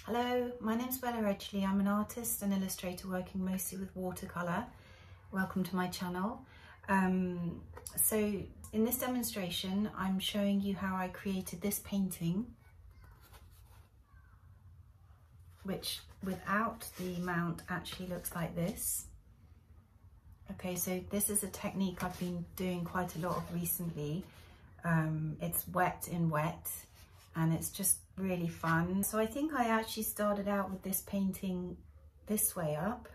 Hello, my name's Bella Edgley. I'm an artist and illustrator working mostly with watercolour. Welcome to my channel. So in this demonstration I'm showing you how I created this painting, which without the mount actually looks like this. Okay, so this is a technique I've been doing quite a lot of recently. It's wet in wet and it's just really fun. So I think I actually started out with this painting this way up,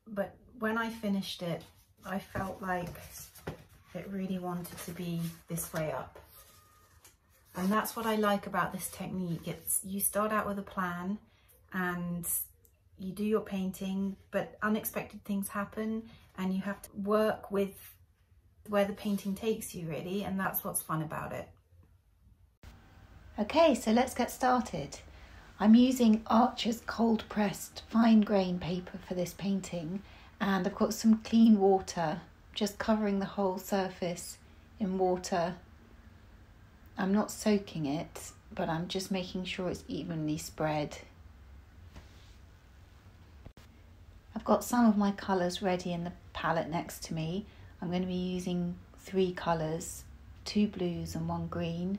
but when I finished it I felt like it really wanted to be this way up, and that's what I like about this technique. It's you start out with a plan and you do your painting, but unexpected things happen and you have to work with where the painting takes you, really, and that's what's fun about it. Okay, so let's get started. I'm using Archer's cold pressed fine grain paper for this painting, and I've got some clean water, just covering the whole surface in water. I'm not soaking it, but I'm just making sure it's evenly spread. I've got some of my colours ready in the palette next to me. I'm going to be using 3 colours, 2 blues and 1 green.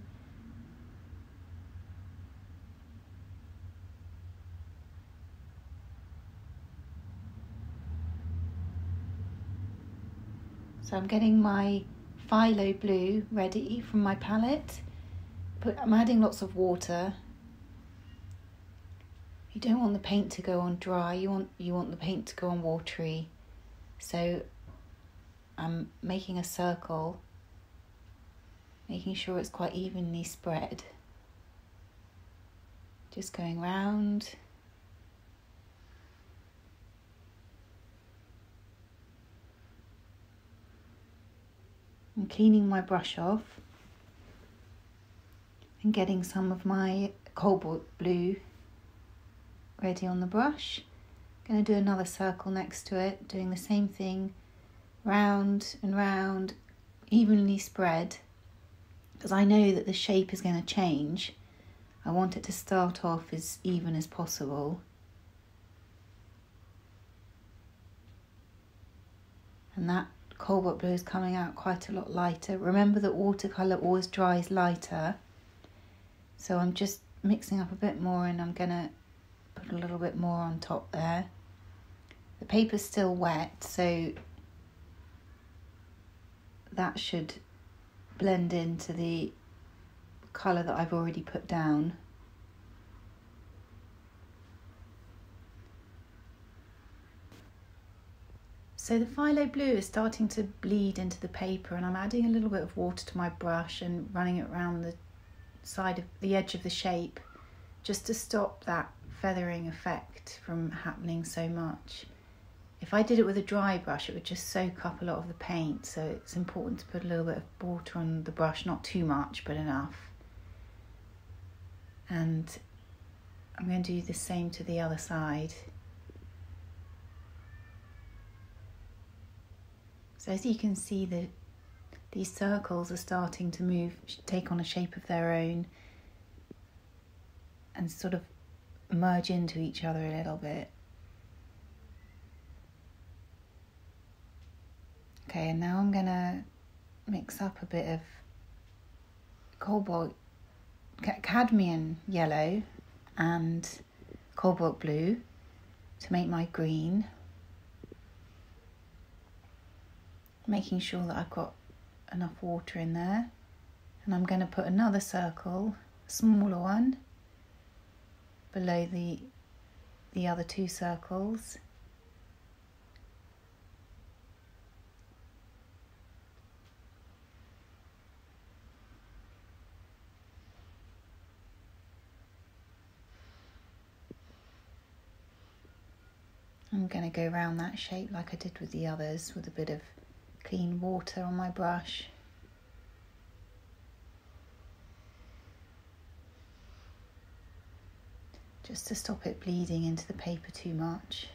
So I'm getting my Phthalo blue ready from my palette, but I'm adding lots of water. You don't want the paint to go on dry, you want the paint to go on watery. So I'm making a circle, making sure it's quite evenly spread. Just going round. I'm cleaning my brush off and getting some of my Cobalt blue ready on the brush. I'm going to do another circle next to it, doing the same thing, round and round, evenly spread, because I know that the shape is going to change. I want it to start off as even as possible. And that Cobalt blue is coming out quite a lot lighter. Remember that watercolour always dries lighter, so I'm just mixing up a bit more and I'm going to put a little bit more on top there. The paper's still wet, so that should blend into the colour that I've already put down. So the Phthalo blue is starting to bleed into the paper, and I'm adding a little bit of water to my brush and running it around the side of the edge of the shape, just to stop that feathering effect from happening so much. If I did it with a dry brush, it would just soak up a lot of the paint, so it's important to put a little bit of water on the brush, not too much, but enough. And I'm going to do the same to the other side. So as you can see, these circles are starting to move, take on a shape of their own and sort of merge into each other a little bit. Okay, and now I'm going to mix up a bit of cadmium yellow and cobalt blue to make my green. Making sure that I've got enough water in there, and I'm going to put another circle, a smaller one, below the other 2 circles. I'm going to go around that shape like I did with the others, with a bit of clean water on my brush. Just to stop it bleeding into the paper too much.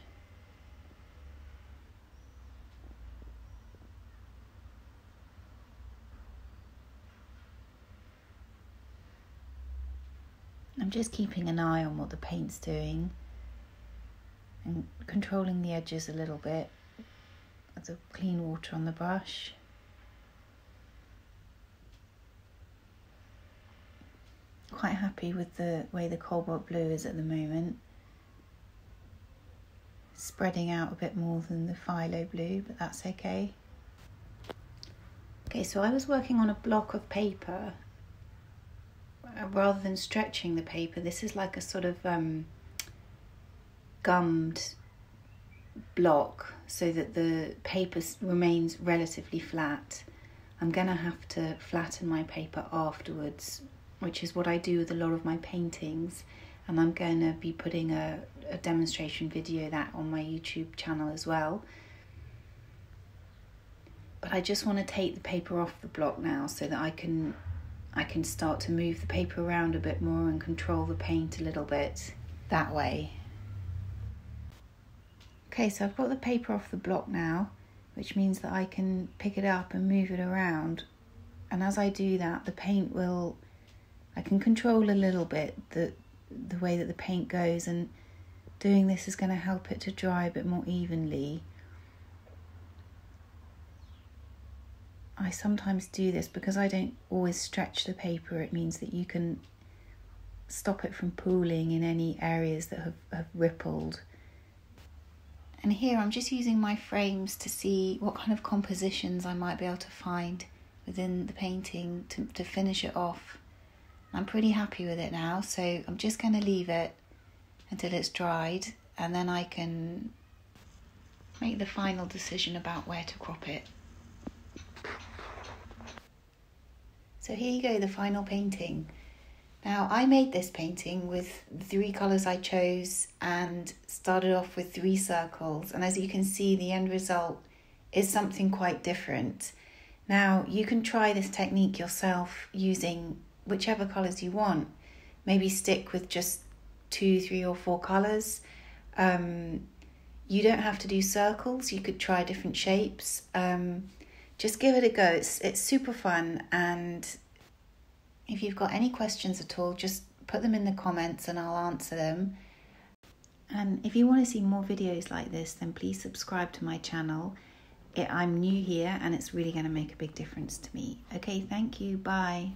I'm just keeping an eye on what the paint's doing and controlling the edges a little bit with the clean water on the brush. Quite happy with the way the Cobalt blue is at the moment. Spreading out a bit more than the Phthalo blue, but that's okay. Okay, so I was working on a block of paper. Rather than stretching the paper, this is like a sort of gummed block so that the paper remains relatively flat. I'm going to have to flatten my paper afterwards, which is what I do with a lot of my paintings, and I'm going to be putting a demonstration video of that on my YouTube channel as well. But I just want to take the paper off the block now so that I can start to move the paper around a bit more and control the paint a little bit that way. Okay, so I've got the paper off the block now, which means that I can pick it up and move it around. And as I do that, the paint I can control a little bit the way that the paint goes, and doing this is going to help it to dry a bit more evenly. I sometimes do this because I don't always stretch the paper. It means that you can stop it from pooling in any areas that have rippled. And here I'm just using my frames to see what kind of compositions I might be able to find within the painting to finish it off. I'm pretty happy with it now, so I'm just going to leave it until it's dried, and then I can make the final decision about where to crop it. So here you go, the final painting. Now, I made this painting with the 3 colours I chose and started off with 3 circles. And as you can see, the end result is something quite different. Now, you can try this technique yourself using whichever colours you want. Maybe stick with just 2, 3 or 4 colours. You don't have to do circles. You could try different shapes. Just give it a go. It's super fun, and if you've got any questions at all, just put them in the comments and I'll answer them. And if you want to see more videos like this, then please subscribe to my channel. I'm new here and it's really going to make a big difference to me. Okay, thank you. Bye.